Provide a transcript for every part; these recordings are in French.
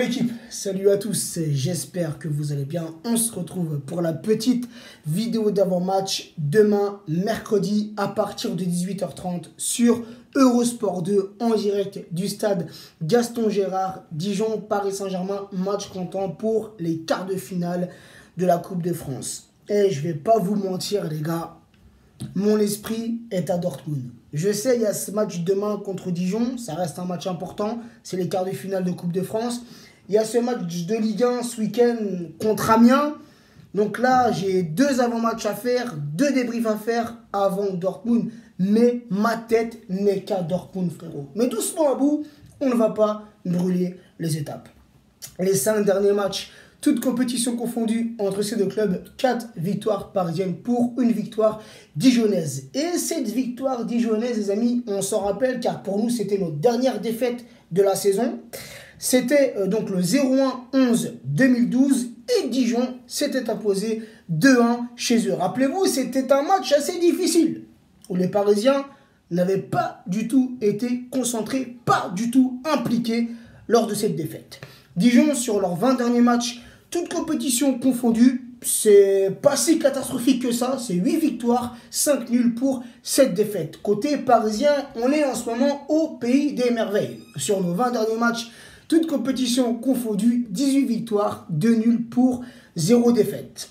l'équipe, salut à tous, j'espère que vous allez bien. On se retrouve pour la petite vidéo d'avant-match demain, mercredi, à partir de 18h30 sur Eurosport 2 en direct du stade Gaston Gérard, Dijon, Paris Saint-Germain, match comptant pour les quarts de finale de la Coupe de France. Et je vais pas vous mentir les gars, mon esprit est à Dortmund. Je sais, il y a ce match demain contre Dijon, ça reste un match important, c'est les quarts de finale de Coupe de France. Il y a ce match de Ligue 1 ce week-end contre Amiens. Donc là, j'ai deux avant-matchs à faire, deux débriefs à faire avant Dortmund. Mais ma tête n'est qu'à Dortmund, frérot. Mais doucement à bout, on ne va pas brûler les étapes. Les 5 derniers matchs, toutes compétitions confondues entre ces deux clubs, 4 victoires parisiennes pour une victoire dijonnaise. Et cette victoire dijonnaise, les amis, on s'en rappelle car pour nous, c'était notre dernière défaite de la saison. C'était donc le 0-1-11-2012 et Dijon s'était imposé 2-1 chez eux. Rappelez-vous, c'était un match assez difficile où les Parisiens n'avaient pas du tout été concentrés, pas du tout impliqués lors de cette défaite. Dijon, sur leurs 20 derniers matchs, toutes compétitions confondues, c'est pas si catastrophique que ça. C'est 8 victoires, 5 nuls pour 7 défaites. Côté parisien, on est en ce moment au pays des merveilles. Sur nos 20 derniers matchs, toutes compétitions confondues, 18 victoires, 2 nuls pour 0 défaite.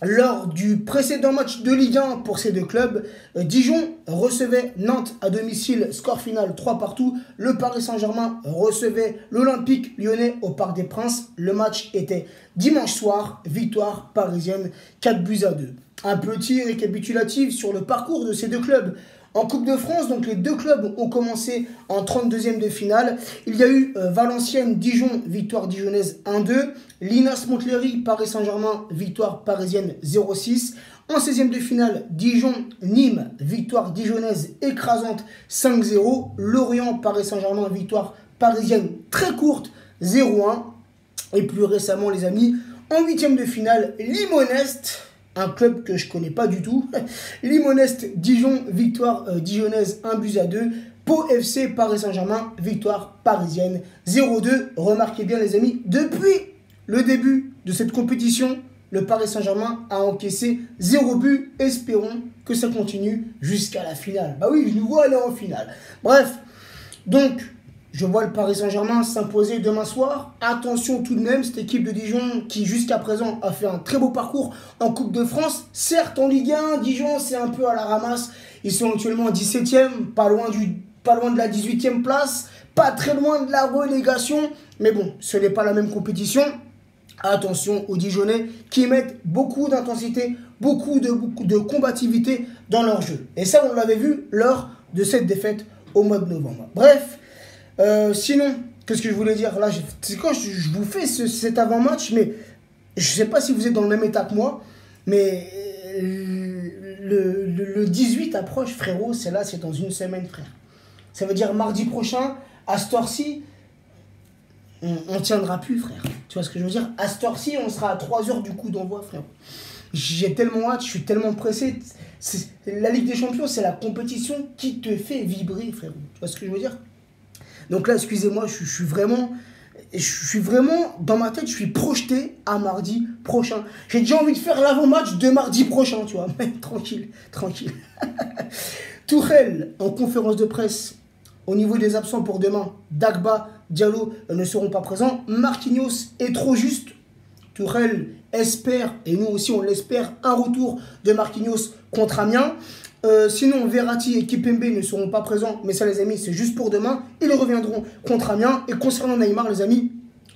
Lors du précédent match de Ligue 1 pour ces deux clubs, Dijon recevait Nantes à domicile, score final 3 partout. Le Paris Saint-Germain recevait l'Olympique Lyonnais au Parc des Princes. Le match était dimanche soir, victoire parisienne 4-2. Un petit récapitulatif sur le parcours de ces deux clubs. En Coupe de France, donc les deux clubs ont commencé en 32e de finale. Il y a eu Valenciennes-Dijon, victoire dijonnaise 1-2. Linas Montlhéry, Paris Saint-Germain, victoire parisienne 0-6. En 16e de finale, Dijon-Nîmes, victoire dijonnaise écrasante 5-0. Lorient, Paris Saint-Germain, victoire parisienne très courte 0-1. Et plus récemment, les amis, en 8e de finale, Limonest, un club que je ne connais pas du tout. Limonest Dijon, victoire dijonnaise 1-2. Pau FC Paris Saint-Germain, victoire parisienne 0-2. Remarquez bien les amis, depuis le début de cette compétition, le Paris Saint-Germain a encaissé 0 but. Espérons que ça continue jusqu'à la finale. Bah oui, je nous vois aller en finale. Bref, donc je vois le Paris Saint-Germain s'imposer demain soir. Attention tout de même, cette équipe de Dijon qui jusqu'à présent a fait un très beau parcours en Coupe de France. Certes en Ligue 1, Dijon c'est un peu à la ramasse. Ils sont actuellement 17e, pas loin de la 18e place, pas très loin de la relégation. Mais bon, ce n'est pas la même compétition. Attention aux Dijonnais qui mettent beaucoup d'intensité, beaucoup de combativité dans leur jeu. Et ça, on l'avait vu lors de cette défaite au mois de novembre. Bref. Sinon, qu'est-ce que je voulais dire là, c'est quand je vous fais cet avant-match, mais je sais pas si vous êtes dans le même état que moi, mais le 18 approche, frérot, c'est dans une semaine, frère. Ça veut dire mardi prochain, à cette heure-ci, on tiendra plus, frère. Tu vois ce que je veux dire? À cette heure-ci, on sera à 3 h du coup d'envoi, frère. J'ai tellement hâte, je suis tellement pressé. La Ligue des Champions, c'est la compétition qui te fait vibrer, frérot. Tu vois ce que je veux dire? Donc là, excusez-moi, je suis vraiment dans ma tête, je suis projeté à mardi prochain. J'ai déjà envie de faire l'avant-match de mardi prochain, tu vois. Mais tranquille, tranquille. Tourelle, en conférence de presse, au niveau des absents pour demain, Dagba, Diallo ne seront pas présents. Marquinhos est trop juste. Tourelle espère, et nous aussi on l'espère, un retour de Marquinhos contre Amiens. Sinon, Verratti et Kimpembe ne seront pas présents, mais ça les amis, c'est juste pour demain. Ils reviendront contre Amiens. Et concernant Neymar, les amis,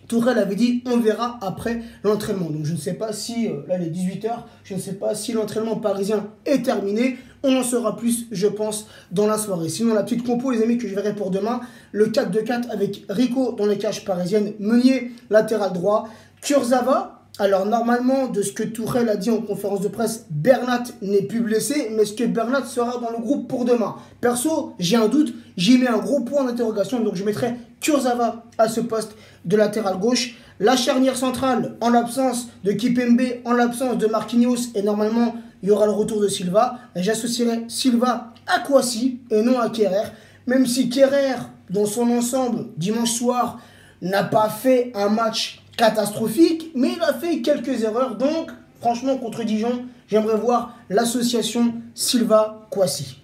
Tourelle avait dit on verra après l'entraînement. Donc je ne sais pas si, là il est 18 h, je ne sais pas si l'entraînement parisien est terminé. On en saura plus, je pense, dans la soirée. Sinon, la petite compo, les amis, que je verrai pour demain, le 4-2-4 avec Rico dans les cages parisiennes, Meunier, latéral droit, Kurzawa. Alors normalement, de ce que Tourelle a dit en conférence de presse, Bernat n'est plus blessé, mais est-ce que Bernat sera dans le groupe pour demain? Perso, j'ai un doute, j'y mets un gros point d'interrogation, donc je mettrai Kurzawa à ce poste de latéral gauche. La charnière centrale, en l'absence de Kimpembe, en l'absence de Marquinhos, et normalement, il y aura le retour de Silva. J'associerai Silva à Kouassi et non à Kerrer, même si Kerrer, dans son ensemble, dimanche soir, n'a pas fait un match catastrophique, mais il a fait quelques erreurs. Donc, franchement, contre Dijon, j'aimerais voir l'association Silva-Kouassi.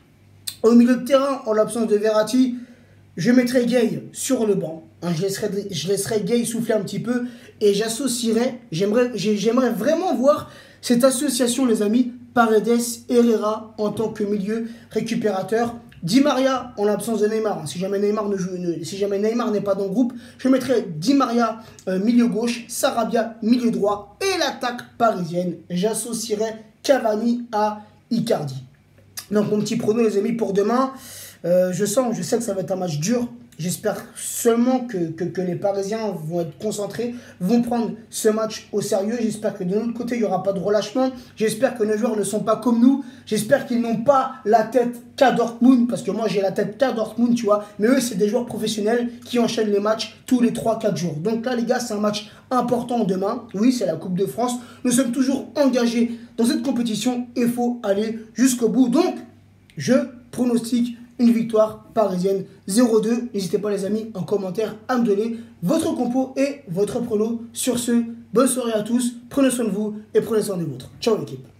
Au milieu de terrain, en l'absence de Verratti, je mettrai Gueye sur le banc. Je laisserai Gueye souffler un petit peu et j'associerai, j'aimerais vraiment voir cette association, les amis, Paredes, Herrera en tant que milieu récupérateur. Di Maria en l'absence de Neymar. Si jamais Neymar n'est pas dans le groupe, je mettrai Di Maria milieu gauche, Sarabia milieu droit et l'attaque parisienne. J'associerai Cavani à Icardi. Donc mon petit prono, les amis, pour demain, je sais que ça va être un match dur. J'espère seulement que les Parisiens vont être concentrés, vont prendre ce match au sérieux. J'espère que de l'autre côté, il n'y aura pas de relâchement. J'espère que nos joueurs ne sont pas comme nous. J'espère qu'ils n'ont pas la tête qu'à Dortmund, parce que moi, j'ai la tête qu'à Dortmund, tu vois. Mais eux, c'est des joueurs professionnels qui enchaînent les matchs tous les 3-4 jours. Donc là, les gars, c'est un match important demain. Oui, c'est la Coupe de France. Nous sommes toujours engagés dans cette compétition et il faut aller jusqu'au bout. Donc, je pronostique une victoire parisienne 0-2. N'hésitez pas les amis en commentaire à me donner votre compo et votre prono. Sur ce, bonne soirée à tous, prenez soin de vous et prenez soin des vôtres. Ciao l'équipe.